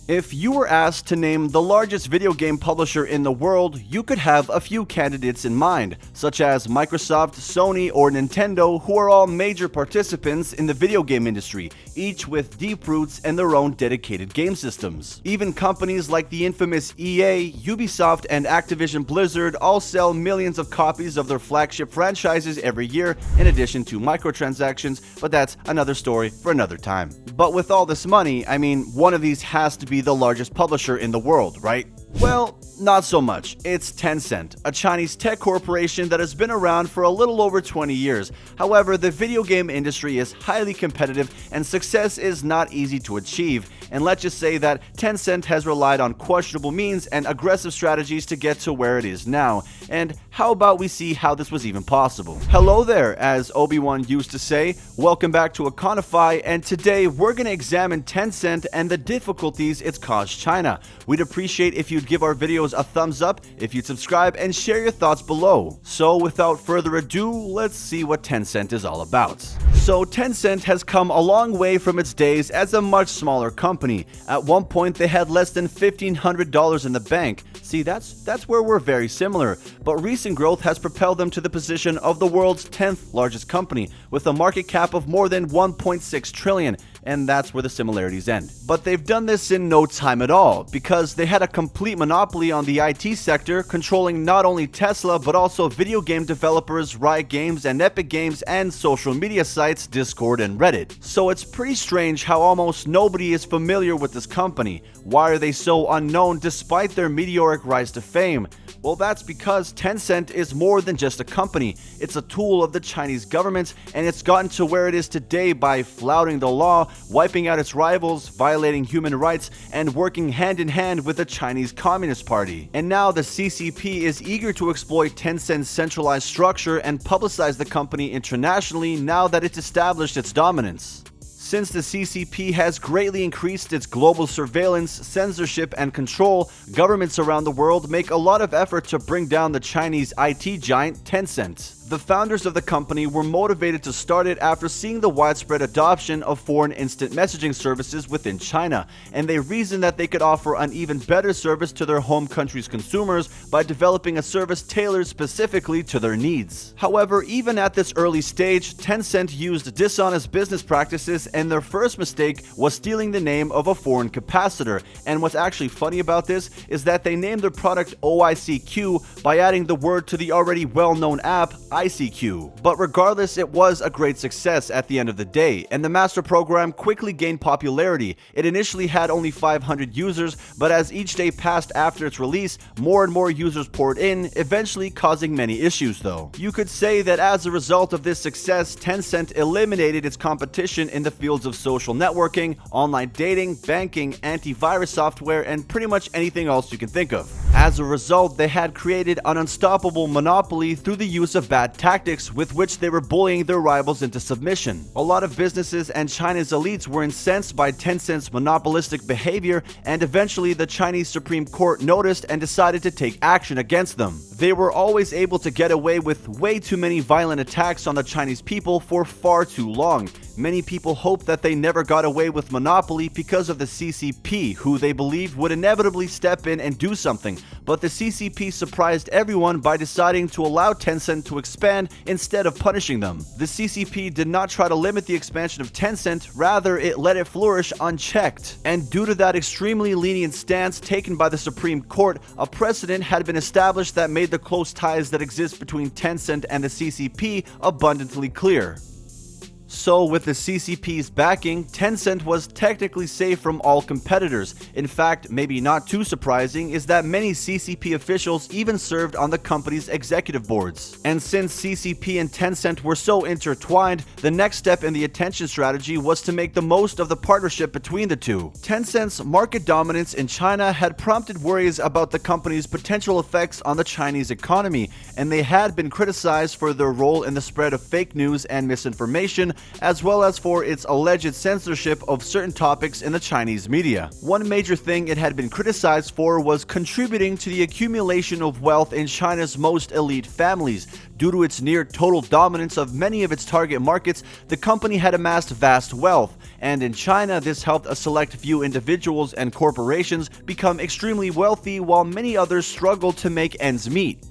If you were asked to name the largest video game publisher in the world, you could have a few candidates in mind, such as Microsoft, Sony, or Nintendo, who are all major participants in the video game industry, each with deep roots and their own dedicated game systems. Even companies like the infamous EA, Ubisoft, and Activision Blizzard all sell millions of copies of their flagship franchises every year, in addition to microtransactions, but that's another story for another time. But with all this money, I mean, one of these has to be the largest publisher in the world, right? Well, not so much. It's Tencent, a Chinese tech corporation that has been around for a little over 20 years. However, the video game industry is highly competitive and success is not easy to achieve. And let's just say that Tencent has relied on questionable means and aggressive strategies to get to where it is now. And how about we see how this was even possible? Hello there, as Obi-Wan used to say. Welcome back to Econify, and today we're going to examine Tencent and the difficulties it's caused China. We'd appreciate if you'd give our videos a thumbs up, if you'd subscribe, and share your thoughts below. So without further ado, let's see what Tencent is all about. So Tencent has come a long way from its days as a much smaller company. At one point, they had less than $1,500 in the bank. See, that's where we're very similar. But recent growth has propelled them to the position of the world's 10th largest company, with a market cap of more than 1.6 trillion. And that's where the similarities end. But they've done this in no time at all, because they had a complete monopoly on the IT sector, controlling not only Tesla, but also video game developers, Riot Games, and Epic Games, and social media sites, Discord and Reddit. So it's pretty strange how almost nobody is familiar with this company. Why are they so unknown despite their meteoric rise to fame? Well, that's because Tencent is more than just a company. It's a tool of the Chinese government, and it's gotten to where it is today by flouting the law, wiping out its rivals, violating human rights, and working hand in hand with the Chinese Communist Party. And now the CCP is eager to exploit Tencent's centralized structure and publicize the company internationally now that it's established its dominance. Since the CCP has greatly increased its global surveillance, censorship, and control, governments around the world make a lot of effort to bring down the Chinese IT giant Tencent. The founders of the company were motivated to start it after seeing the widespread adoption of foreign instant messaging services within China, and they reasoned that they could offer an even better service to their home country's consumers by developing a service tailored specifically to their needs. However, even at this early stage, Tencent used dishonest business practices, and their first mistake was stealing the name of a foreign capacitor. And what's actually funny about this is that they named their product OICQ by adding the word to the already well-known app ICQ. But regardless, it was a great success at the end of the day, and the master program quickly gained popularity. It initially had only 500 users, but as each day passed after its release, more and more users poured in, eventually causing many issues though. You could say that as a result of this success, Tencent eliminated its competition in the fields of social networking, online dating, banking, antivirus software, and pretty much anything else you can think of. As a result, they had created an unstoppable monopoly through the use of bad tactics with which they were bullying their rivals into submission. A lot of businesses and China's elites were incensed by Tencent's monopolistic behavior, and eventually the Chinese Supreme Court noticed and decided to take action against them. They were always able to get away with way too many violent attacks on the Chinese people for far too long. Many people hoped that they never got away with monopoly because of the CCP, who they believed would inevitably step in and do something. But the CCP surprised everyone by deciding to allow Tencent to expand instead of punishing them. The CCP did not try to limit the expansion of Tencent, rather it let it flourish unchecked. And due to that extremely lenient stance taken by the Supreme Court, a precedent had been established that made the close ties that exist between Tencent and the CCP abundantly clear. So with the CCP's backing, Tencent was technically safe from all competitors. In fact, maybe not too surprising is that many CCP officials even served on the company's executive boards. And since CCP and Tencent were so intertwined, the next step in the attention strategy was to make the most of the partnership between the two. Tencent's market dominance in China had prompted worries about the company's potential effects on the Chinese economy, and they had been criticized for their role in the spread of fake news and misinformation as well as for its alleged censorship of certain topics in the Chinese media. One major thing it had been criticized for was contributing to the accumulation of wealth in China's most elite families. Due to its near total dominance of many of its target markets, the company had amassed vast wealth, and in China this helped a select few individuals and corporations become extremely wealthy while many others struggled to make ends meet.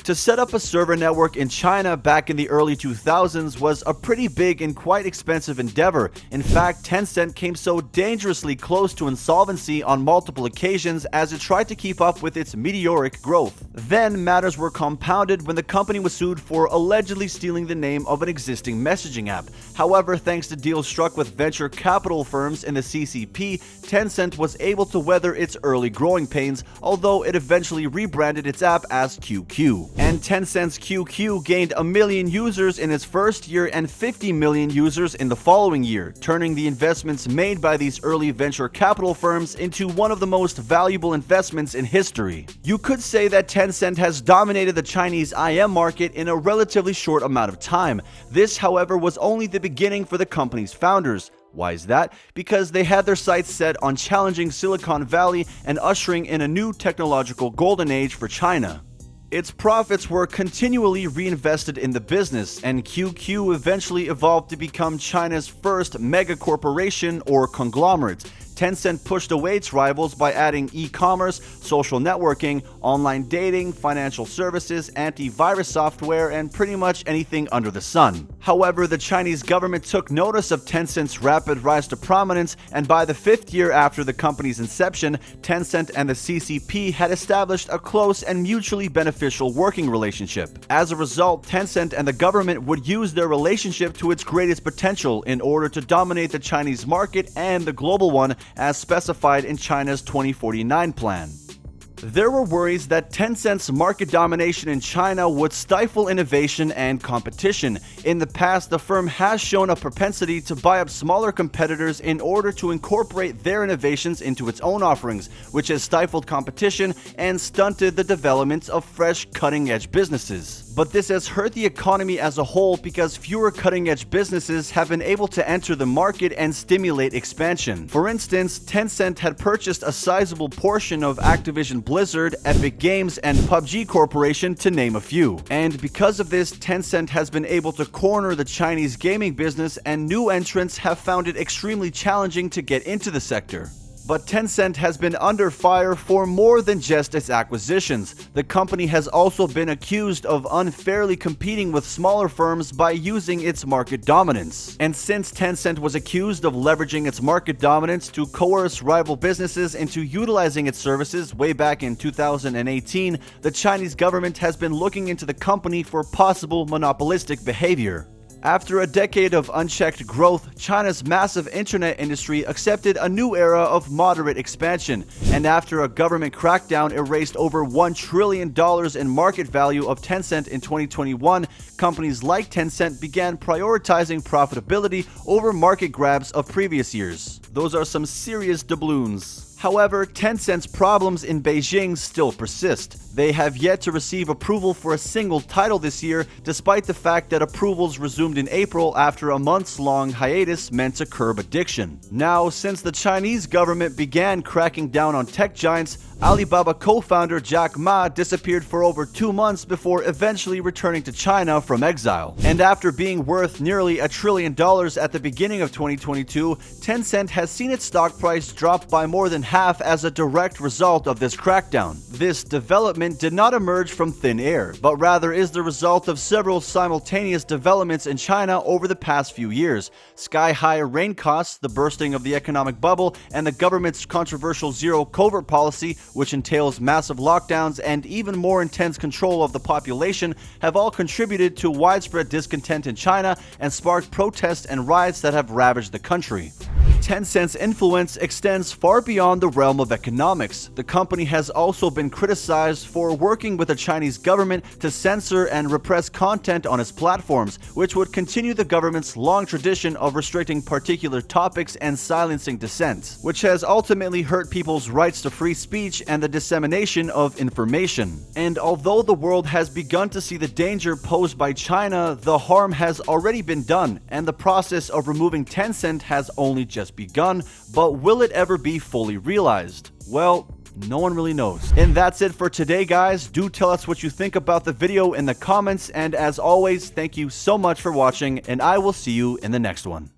To set up a server network in China back in the early 2000s was a pretty big and quite expensive endeavor. In fact, Tencent came so dangerously close to insolvency on multiple occasions as it tried to keep up with its meteoric growth. Then matters were compounded when the company was sued for allegedly stealing the name of an existing messaging app. However, thanks to deals struck with venture capital firms in the CCP, Tencent was able to weather its early growing pains, although it eventually rebranded its app as QQ. And Tencent's QQ gained 1 million users in its first year and 50 million users in the following year, turning the investments made by these early venture capital firms into one of the most valuable investments in history. You could say that Tencent has dominated the Chinese IM market in a relatively short amount of time. This, however, was only the beginning for the company's founders. Why is that? Because they had their sights set on challenging Silicon Valley and ushering in a new technological golden age for China. Its profits were continually reinvested in the business, and QQ eventually evolved to become China's first mega corporation or conglomerate. Tencent pushed away its rivals by adding e-commerce, social networking, online dating, financial services, antivirus software, and pretty much anything under the sun. However, the Chinese government took notice of Tencent's rapid rise to prominence, and by the 5th year after the company's inception, Tencent and the CCP had established a close and mutually beneficial working relationship. As a result, Tencent and the government would use their relationship to its greatest potential in order to dominate the Chinese market and the global one, as specified in China's 2049 plan. There were worries that Tencent's market domination in China would stifle innovation and competition. In the past, the firm has shown a propensity to buy up smaller competitors in order to incorporate their innovations into its own offerings, which has stifled competition and stunted the development of fresh, cutting-edge businesses. But this has hurt the economy as a whole because fewer cutting-edge businesses have been able to enter the market and stimulate expansion. For instance, Tencent had purchased a sizable portion of Activision Blizzard, Epic Games, and PUBG Corporation, to name a few. And because of this, Tencent has been able to corner the Chinese gaming business, and new entrants have found it extremely challenging to get into the sector. But Tencent has been under fire for more than just its acquisitions. The company has also been accused of unfairly competing with smaller firms by using its market dominance. And since Tencent was accused of leveraging its market dominance to coerce rival businesses into utilizing its services way back in 2018, the Chinese government has been looking into the company for possible monopolistic behavior. After a decade of unchecked growth, China's massive internet industry accepted a new era of moderate expansion, and after a government crackdown erased over $1 trillion in market value of Tencent in 2021, companies like Tencent began prioritizing profitability over market grabs of previous years. Those are some serious doubloons. However, Tencent's problems in Beijing still persist. They have yet to receive approval for a single title this year, despite the fact that approvals resumed in April after a months-long hiatus meant to curb addiction. Now, since the Chinese government began cracking down on tech giants, Alibaba co-founder Jack Ma disappeared for over 2 months before eventually returning to China from exile. And after being worth nearly $1 trillion at the beginning of 2022, Tencent has seen its stock price drop by more than half as a direct result of this crackdown. This development did not emerge from thin air, but rather is the result of several simultaneous developments in China over the past few years. Sky-high rain costs, the bursting of the economic bubble, and the government's controversial zero-COVID policy, which entails massive lockdowns and even more intense control of the population, have all contributed to widespread discontent in China and sparked protests and riots that have ravaged the country. Tencent's influence extends far beyond the realm of economics. The company has also been criticized for working with the Chinese government to censor and repress content on its platforms, which would continue the government's long tradition of restricting particular topics and silencing dissent, which has ultimately hurt people's rights to free speech and the dissemination of information. And although the world has begun to see the danger posed by China, the harm has already been done, and the process of removing Tencent has only just begun, but will it ever be fully realized? Well, no one really knows. And that's it for today, guys. Do tell us what you think about the video in the comments, and as always, thank you so much for watching, and I will see you in the next one.